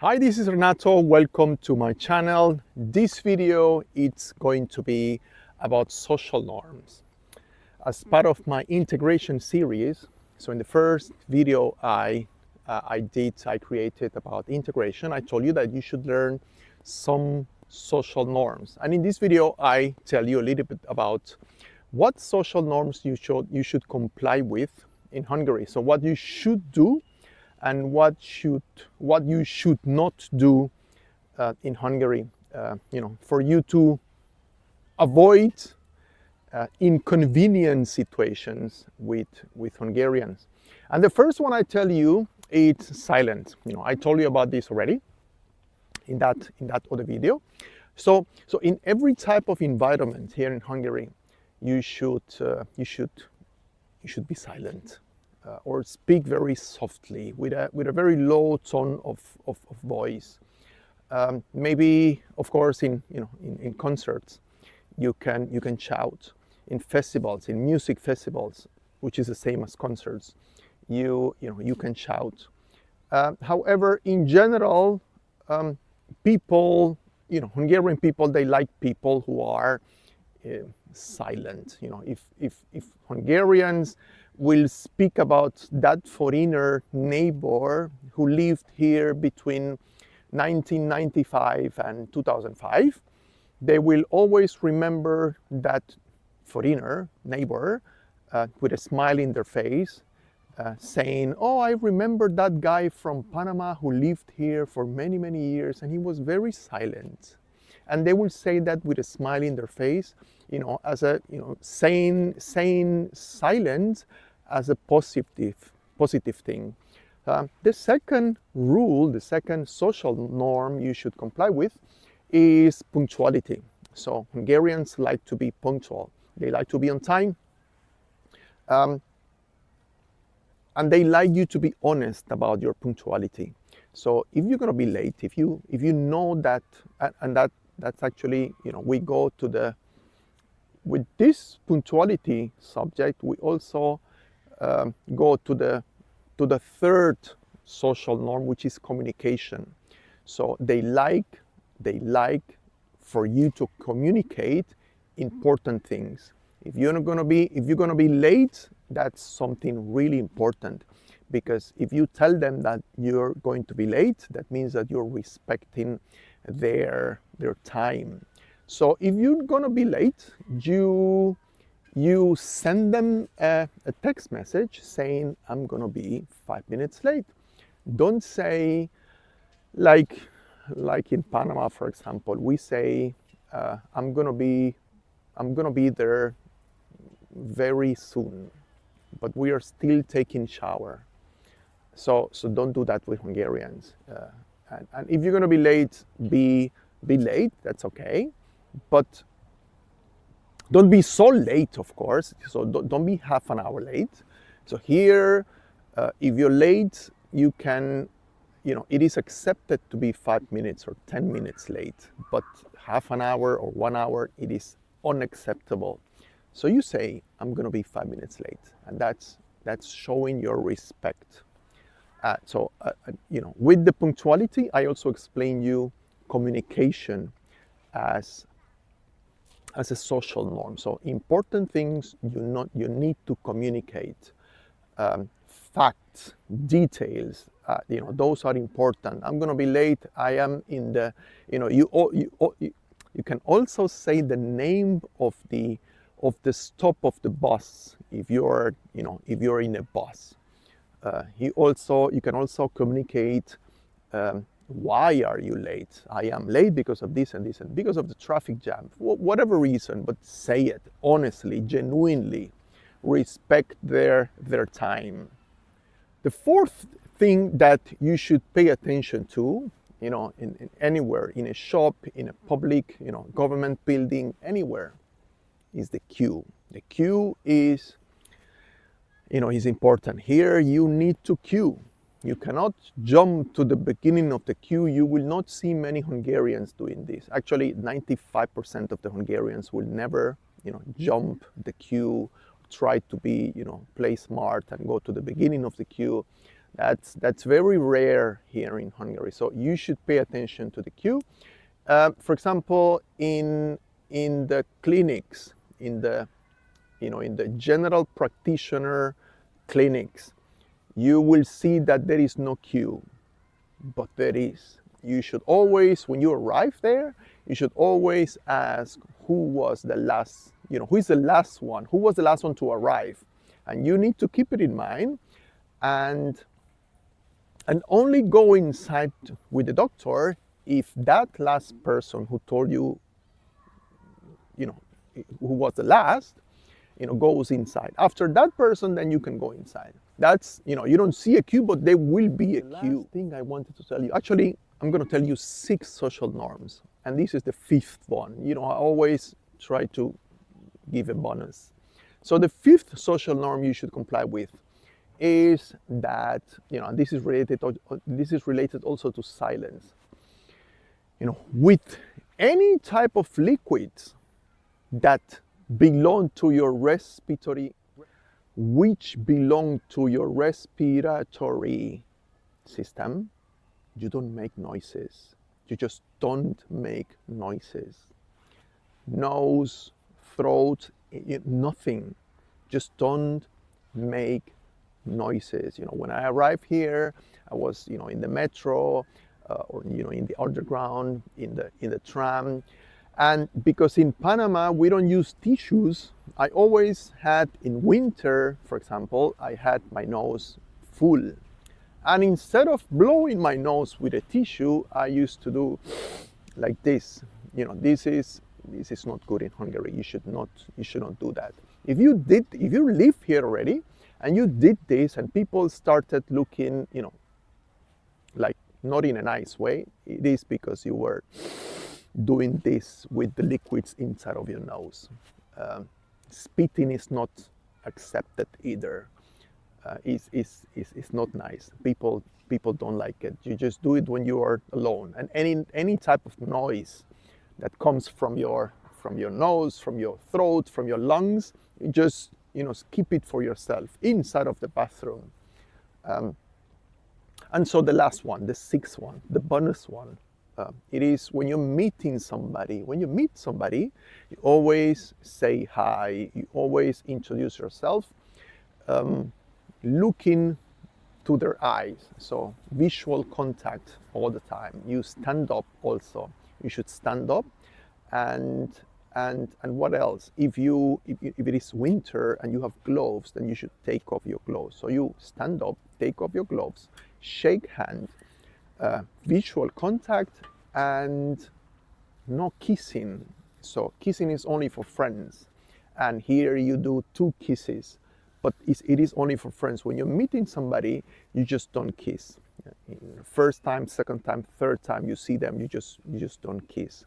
Hi, this is Renato. Welcome to my channel. This video it's going to be about social norms. As part of my integration series, so in the first video I created about integration. I told you that you should learn some social norms. And in this video, I tell you a little bit about what social norms you should comply with in Hungary. So what you should do and what you should not do in Hungary, for you to avoid inconvenient situations with Hungarians. And the first one I tell you, it's silent. I told you about this already in that other video. So in every type of environment here in Hungary, you should be silent. Or speak very softly with a very low tone of voice. Maybe, of course, in concerts, you can shout. In festivals, in music festivals, which is the same as concerts, you can shout. However, in general, people, Hungarian people, they like people who are silent. If Hungarians will speak about that foreigner neighbor who lived here between 1995 and 2005, they will always remember that foreigner neighbor with a smile in their face, saying, "Oh, I remember that guy from Panama who lived here for many, many years and he was very silent." And they will say that with a smile in their face, as a, saying silence as a positive thing. The second rule, the second social norm you should comply with is punctuality. So Hungarians like to be punctual. They like to be on time. And they like you to be honest about your punctuality. So if you're going to be late, if you know that, and that's actually, we go to with this punctuality subject, we also go to the third social norm, which is communication. So they like for you to communicate important things. If you're gonna be late, that's something really important, because if you tell them that you're going to be late, that means that you're respecting their time. So if you're gonna be late, you send them a text message saying, "I'm gonna be 5 minutes late." Don't say, like in Panama, for example, we say, I'm gonna be there very soon, but we are still taking shower. So don't do that with Hungarians. And if you're gonna be late, be late. That's okay, but don't be so late, of course. So don't be half an hour late. So here, if you're late, you can, it is accepted to be 5 minutes or 10 minutes late, but half an hour or 1 hour, it is unacceptable. So you say, "I'm going to be 5 minutes late," and that's showing your respect. With the punctuality, I also explain you communication as a social norm. So important things you need to communicate. Facts, details, those are important. "I'm going to be late. I am in the," you can also say the name of the stop of the bus if you're in a bus. You can also communicate, why are you late? "I am late because of this and this and because of the traffic jam," whatever reason, but say it honestly, genuinely. Respect their time. The fourth thing that you should pay attention to, in anywhere, in a shop, in a public, government building, anywhere, is the queue. The queue is important. Here you need to queue. You cannot jump to the beginning of the queue. You will not see many Hungarians doing this. Actually, 95% of the Hungarians will never, jump the queue, try to be, play smart and go to the beginning of the queue. That's very rare here in Hungary. So you should pay attention to the queue. For example, in the clinics, in the in the general practitioner clinics, you will see that there is no queue, but there is. You should always, when you arrive there, you should always ask who was the last, who is the last one, who was the last one to arrive, and you need to keep it in mind, and only go inside with the doctor if that last person who told you, who was the last, goes inside. After that person, then you can go inside. That's, you don't see a queue, but there will be a queue. Last thing I wanted to tell you, actually, I'm going to tell you 6 social norms, and this is the 5th one. I always try to give a bonus. So the 5th social norm you should comply with is that, and this is related also to silence. With any type of liquids that belong to your respiratory system, you don't make noises. You just don't make noises. Nose, throat, nothing. Just don't make noises. When I arrived here, I was, in the metro, or in the underground, in the tram. And because in Panama we don't use tissues, I always had, in winter, for example, I had my nose full. And instead of blowing my nose with a tissue, I used to do like this. This is not good in Hungary. You should not do that. If you live here already and you did this and people started looking, like not in a nice way, it is because you were doing this with the liquids inside of your nose. Spitting is not accepted either. It's not nice. People don't like it. You just do it when you are alone. And any type of noise that comes from your nose, from your throat, from your lungs, you just keep it for yourself inside of the bathroom. And so the last one, the 6th one, the bonus one, it is when you're meeting somebody. When you meet somebody, you always say hi. You always introduce yourself, looking to their eyes. So visual contact all the time. You stand up also. You should stand up, and what else? If it is winter and you have gloves, then you should take off your gloves. So you stand up, take off your gloves, shake hand. Visual contact, and no kissing. So kissing is only for friends, and here you do 2 kisses, but it is only for friends. When you're meeting somebody, you just don't kiss. First time, second time, third time you see them, you just don't kiss.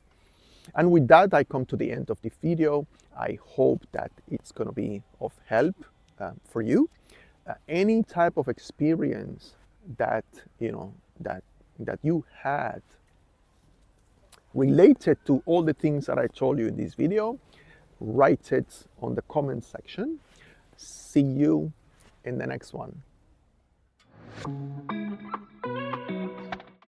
And with that, I come to the end of the video. I hope that it's going to be of help for you. Any type of experience that that you had related to all the things that I told you in this video, write it on the comment section. See you in the next one.